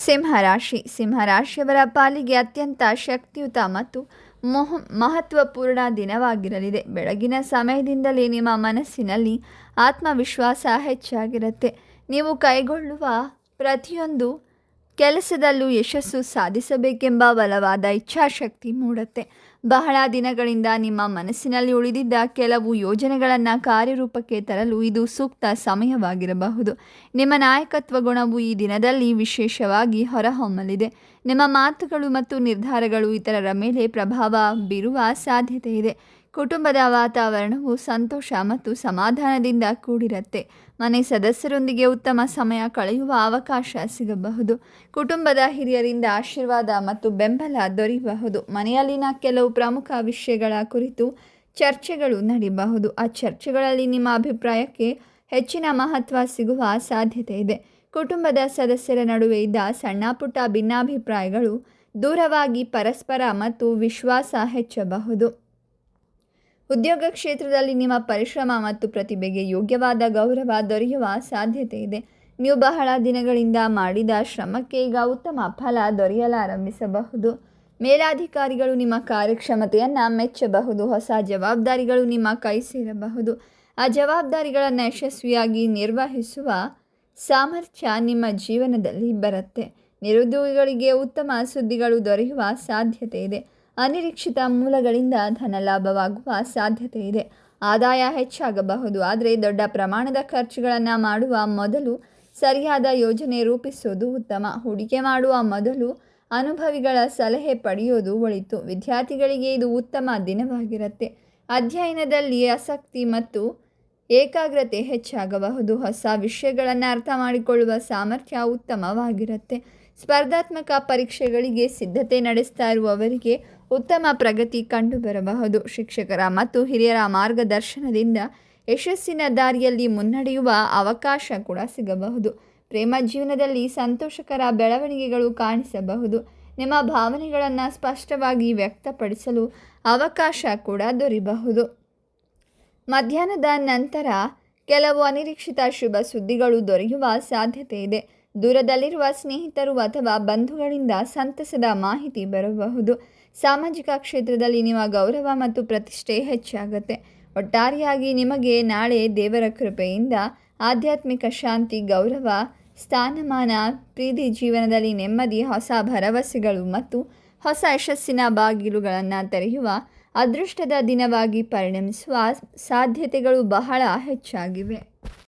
ಸಿಂಹರಾಶಿಯವರ ಪಾಲಿಗೆ ಅತ್ಯಂತ ಶಕ್ತಿಯುತ ಮತ್ತು ಮಹತ್ವಪೂರ್ಣ ದಿನವಾಗಿರಲಿದೆ. ಬೆಳಗಿನ ಸಮಯದಿಂದಲೇ ನಿಮ್ಮ ಮನಸ್ಸಿನಲ್ಲಿ ಆತ್ಮವಿಶ್ವಾಸ ಹೆಚ್ಚಾಗಿರುತ್ತೆ. ನೀವು ಕೈಗೊಳ್ಳುವ ಪ್ರತಿಯೊಂದು ಕೆಲಸದಲ್ಲೂ ಯಶಸ್ಸು ಸಾಧಿಸಬೇಕೆಂಬ ಬಲವಾದ ಇಚ್ಛಾಶಕ್ತಿ ಮೂಡುತ್ತೆ. ಬಹಳ ದಿನಗಳಿಂದ ನಿಮ್ಮ ಮನಸ್ಸಿನಲ್ಲಿ ಉಳಿದಿದ್ದ ಕೆಲವು ಯೋಜನೆಗಳನ್ನು ಕಾರ್ಯರೂಪಕ್ಕೆ ತರಲು ಇದು ಸೂಕ್ತ ಸಮಯವಾಗಿರಬಹುದು. ನಿಮ್ಮ ನಾಯಕತ್ವ ಗುಣವು ಈ ದಿನದಲ್ಲಿ ವಿಶೇಷವಾಗಿ ಹೊರಹೊಮ್ಮಲಿದೆ. ನಿಮ್ಮ ಮಾತುಗಳು ಮತ್ತು ನಿರ್ಧಾರಗಳು ಇತರರ ಮೇಲೆ ಪ್ರಭಾವ ಬೀರುವ ಸಾಧ್ಯತೆ ಇದೆ. ಕುಟುಂಬದ ವಾತಾವರಣವು ಸಂತೋಷ ಮತ್ತು ಸಮಾಧಾನದಿಂದ ಕೂಡಿರುತ್ತೆ. ಮನೆ ಸದಸ್ಯರೊಂದಿಗೆ ಉತ್ತಮ ಸಮಯ ಕಳೆಯುವ ಅವಕಾಶ ಸಿಗಬಹುದು. ಕುಟುಂಬದ ಹಿರಿಯರಿಂದ ಆಶೀರ್ವಾದ ಮತ್ತು ಬೆಂಬಲ ದೊರೆಯಬಹುದು. ಮನೆಯಲ್ಲಿನ ಕೆಲವು ಪ್ರಮುಖ ವಿಷಯಗಳ ಕುರಿತು ಚರ್ಚೆಗಳು ನಡೆಯಬಹುದು. ಆ ಚರ್ಚೆಗಳಲ್ಲಿ ನಿಮ್ಮ ಅಭಿಪ್ರಾಯಕ್ಕೆ ಹೆಚ್ಚಿನ ಮಹತ್ವ ಸಿಗುವ ಸಾಧ್ಯತೆ ಇದೆ. ಕುಟುಂಬದ ಸದಸ್ಯರ ನಡುವೆ ಇದ್ದ ಸಣ್ಣ ಪುಟ್ಟ ಭಿನ್ನಾಭಿಪ್ರಾಯಗಳು ದೂರವಾಗಿ ಪರಸ್ಪರ ಮತ್ತು ವಿಶ್ವಾಸ ಹೆಚ್ಚಬಹುದು. ಉದ್ಯೋಗ ಕ್ಷೇತ್ರದಲ್ಲಿ ನಿಮ್ಮ ಪರಿಶ್ರಮ ಮತ್ತು ಪ್ರತಿಭೆಗೆ ಯೋಗ್ಯವಾದ ಗೌರವ ದೊರೆಯುವ ಸಾಧ್ಯತೆ ಇದೆ. ನೀವು ಬಹಳ ದಿನಗಳಿಂದ ಮಾಡಿದ ಶ್ರಮಕ್ಕೆ ಈಗ ಉತ್ತಮ ಫಲ ದೊರೆಯಲಾರಂಭಿಸಬಹುದು. ಮೇಲಾಧಿಕಾರಿಗಳು ನಿಮ್ಮ ಕಾರ್ಯಕ್ಷಮತೆಯನ್ನು ಮೆಚ್ಚಬಹುದು. ಹೊಸ ಜವಾಬ್ದಾರಿಗಳು ನಿಮ್ಮ ಕೈ ಸೇರಬಹುದು. ಆ ಜವಾಬ್ದಾರಿಗಳನ್ನು ಯಶಸ್ವಿಯಾಗಿ ನಿರ್ವಹಿಸುವ ಸಾಮರ್ಥ್ಯ ನಿಮ್ಮ ಜೀವನದಲ್ಲಿ ಬರುತ್ತೆ. ನಿರುದ್ಯೋಗಿಗಳಿಗೆ ಉತ್ತಮ ಸುದ್ದಿಗಳು ದೊರೆಯುವ ಸಾಧ್ಯತೆ ಇದೆ. ಅನಿರೀಕ್ಷಿತ ಮೂಲಗಳಿಂದ ಧನಲಾಭವಾಗುವ ಸಾಧ್ಯತೆ ಇದೆ. ಆದಾಯ ಹೆಚ್ಚಾಗಬಹುದು, ಆದರೆ ದೊಡ್ಡ ಪ್ರಮಾಣದ ಖರ್ಚುಗಳನ್ನು ಮಾಡುವ ಮೊದಲು ಸರಿಯಾದ ಯೋಜನೆ ರೂಪಿಸೋದು ಉತ್ತಮ. ಹೂಡಿಕೆ ಮಾಡುವ ಮೊದಲು ಅನುಭವಿಗಳ ಸಲಹೆ ಪಡೆಯೋದು ಒಳಿತು. ವಿದ್ಯಾರ್ಥಿಗಳಿಗೆ ಇದು ಉತ್ತಮ ದಿನವಾಗಿರುತ್ತೆ. ಅಧ್ಯಯನದಲ್ಲಿ ಆಸಕ್ತಿ ಮತ್ತು ಏಕಾಗ್ರತೆ ಹೆಚ್ಚಾಗಬಹುದು. ಹೊಸ ವಿಷಯಗಳನ್ನು ಅರ್ಥ ಮಾಡಿಕೊಳ್ಳುವ ಸಾಮರ್ಥ್ಯ ಉತ್ತಮವಾಗಿರುತ್ತೆ. ಸ್ಪರ್ಧಾತ್ಮಕ ಪರೀಕ್ಷೆಗಳಿಗೆ ಸಿದ್ಧತೆ ನಡೆಸ್ತಾ ಇರುವವರಿಗೆ ಉತ್ತಮ ಪ್ರಗತಿ ಕಂಡುಬರಬಹುದು. ಶಿಕ್ಷಕರ ಮತ್ತು ಹಿರಿಯರ ಮಾರ್ಗದರ್ಶನದಿಂದ ಯಶಸ್ಸಿನ ದಾರಿಯಲ್ಲಿ ಮುನ್ನಡೆಯುವ ಅವಕಾಶ ಕೂಡ ಸಿಗಬಹುದು. ಪ್ರೇಮ ಜೀವನದಲ್ಲಿ ಸಂತೋಷಕರ ಬೆಳವಣಿಗೆಗಳು ಕಾಣಿಸಬಹುದು. ನಿಮ್ಮ ಭಾವನೆಗಳನ್ನು ಸ್ಪಷ್ಟವಾಗಿ ವ್ಯಕ್ತಪಡಿಸಲು ಅವಕಾಶ ಕೂಡ ದೊರೆಯಬಹುದು. ಮಧ್ಯಾಹ್ನದ ನಂತರ ಕೆಲವು ಅನಿರೀಕ್ಷಿತ ಶುಭ ಸುದ್ದಿಗಳು ದೊರೆಯುವ ಸಾಧ್ಯತೆ ಇದೆ. ದೂರದಲ್ಲಿರುವ ಸ್ನೇಹಿತರು ಅಥವಾ ಬಂಧುಗಳಿಂದ ಸಂತಸದ ಮಾಹಿತಿ ಬರಬಹುದು. ಸಾಮಾಜಿಕ ಕ್ಷೇತ್ರದಲ್ಲಿ ನಿಮ್ಮ ಗೌರವ ಮತ್ತು ಪ್ರತಿಷ್ಠೆ ಹೆಚ್ಚಾಗುತ್ತೆ. ಒಟ್ಟಾರೆಯಾಗಿ ನಿಮಗೆ ನಾಳೆ ದೇವರ ಕೃಪೆಯಿಂದ ಆಧ್ಯಾತ್ಮಿಕ ಶಾಂತಿ, ಗೌರವ, ಸ್ಥಾನಮಾನ, ಪ್ರೀತಿ, ಜೀವನದಲ್ಲಿ ನೆಮ್ಮದಿ, ಹೊಸ ಭರವಸೆಗಳು ಮತ್ತು ಹೊಸ ಯಶಸ್ಸಿನ ಬಾಗಿಲುಗಳನ್ನು ತೆರೆಯುವ ಅದೃಷ್ಟದ ದಿನವಾಗಿ ಪರಿಣಮಿಸುವ ಸಾಧ್ಯತೆಗಳು ಬಹಳ ಹೆಚ್ಚಾಗಿವೆ.